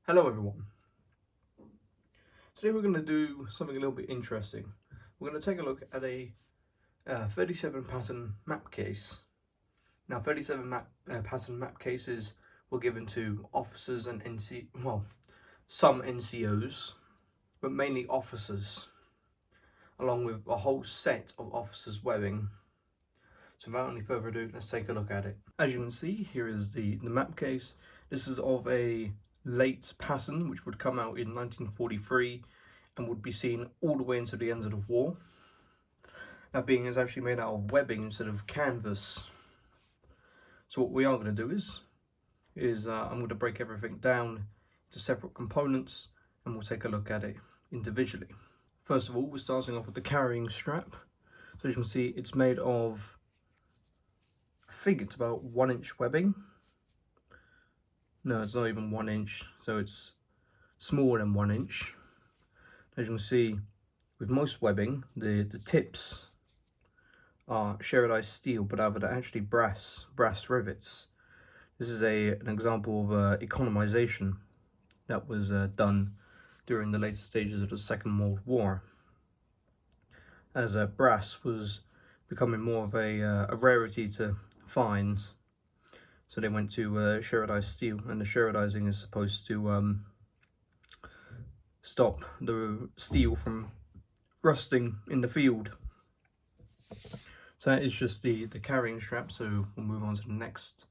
Hello everyone. Today we're going to do something a little bit interesting. We're going to take a look at a 37 pattern map case. Now 37 pattern map cases were given to officers and some NCOs, but mainly officers, along with a whole set of officers' webbing. So without any further ado, let's take a look at it. As you can see, here is the map case. This is of a late pattern which would come out in 1943 and would be seen all the way into the end of the war. Now, being is actually made out of webbing instead of canvas. So what we are going to do is I'm going to break everything down into separate components and we'll take a look at it individually. First of all, we're starting off with the carrying strap. So as you can see, it's made of, I think it's about 1 inch webbing. No, it's not even 1 inch, so it's smaller than 1 inch. As you can see, with most webbing, the tips are shieldized steel, but they're actually brass rivets. This is an example of economization that was done during the later stages of the Second World War, as brass was becoming more of a rarity to find. So they went to shieldized steel, and the shieldizing is supposed to stop the steel from rusting in the field. So that is just the carrying strap, so we'll move on to the next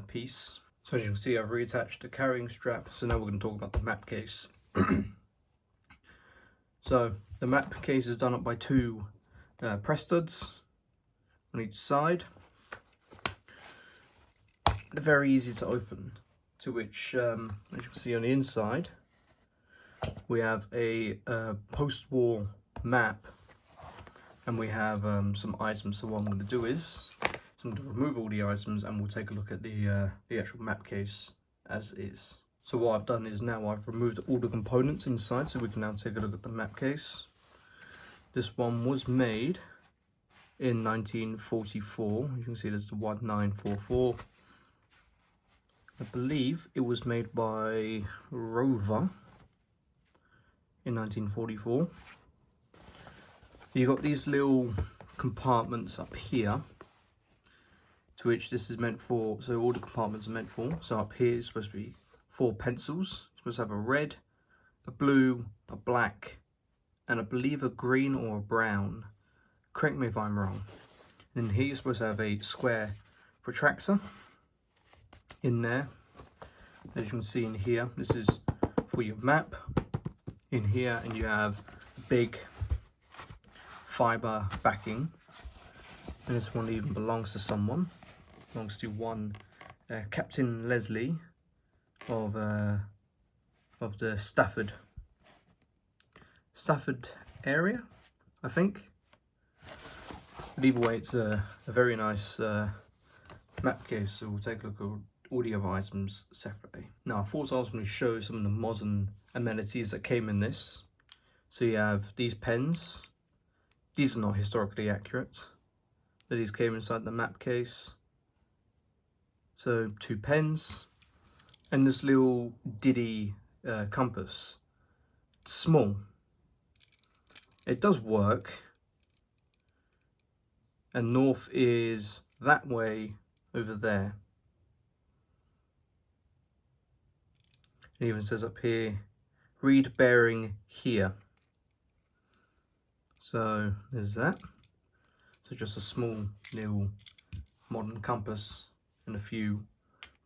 piece. So as you can see, I've reattached the carrying strap, so now we're going to talk about the map case. So the map case is done up by 2 press studs on each side. They're very easy to open, to which, as you can see on the inside, we have a post-war map, and we have some items. So what I'm going to do is, I'm going to remove all the items and we'll take a look at the actual map case as is. So what I've done is now I've removed all the components inside, so we can now take a look at the map case. This one was made in 1944. You can see there's the 1944. I believe it was made by Rover in 1944. You got these little compartments up here, to which this is meant for. So all the compartments are meant for. So up here is supposed to be 4 pencils. It's supposed to have a red, a blue, a black, and I believe a green or a brown. Correct me if I'm wrong. And here you're supposed to have a square protractor in there. As you can see in here, this is for your map in here, and you have a big fiber backing, and this one even belongs to someone. It belongs to one Captain Leslie of the Stafford area, I think. But either way, it's a very nice map case, so we'll take a look at all the other items separately. Now I thought I was going to show some of the modern amenities that came in this. So you have these pens. These are not historically accurate, but these came inside the map case. So 2 pens, and this little Diddy compass. It's small. It does work, and north is that way over there. It even says up here, read bearing here. So there's that. So just a small little modern compass and a few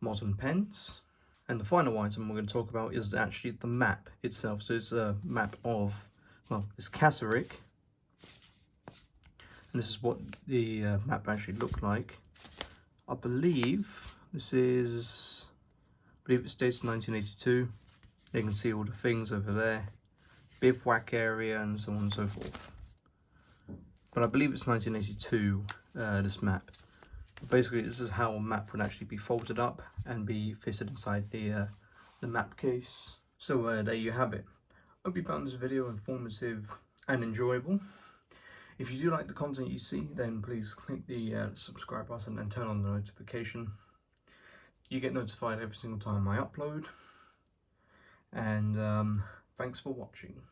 modern pens. And the final item we're going to talk about is actually the map itself. So it's a map of, well, it's Kasserine. And this is what the map actually looked like. I believe this is, I believe it's dated 1982. You can see all the things over there, bivouac area and so on and so forth. But I believe it's 1982, this map. But basically, this is how a map would actually be folded up and be fitted inside the map case. So there you have it. Hope you found this video informative and enjoyable. If you do like the content you see, then please click the subscribe button and turn on the notification. You get notified every single time I upload. and thanks for watching.